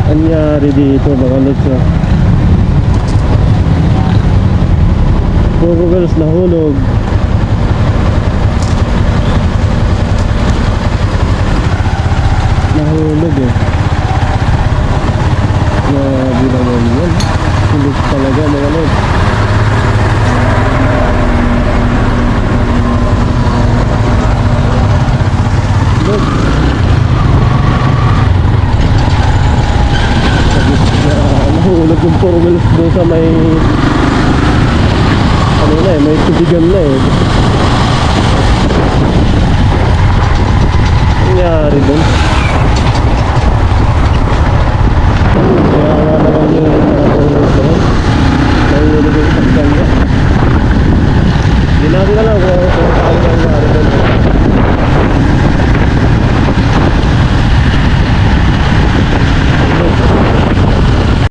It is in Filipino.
Anyari dito mga lods, oh. Puro girls nahulog. Nahulog eh. Grabe naman yan. Hulog talaga mga lods. Look. Nahulog yung 4 wheels doon sa may ano na eh, may tubigan na eh. Nangyari doon.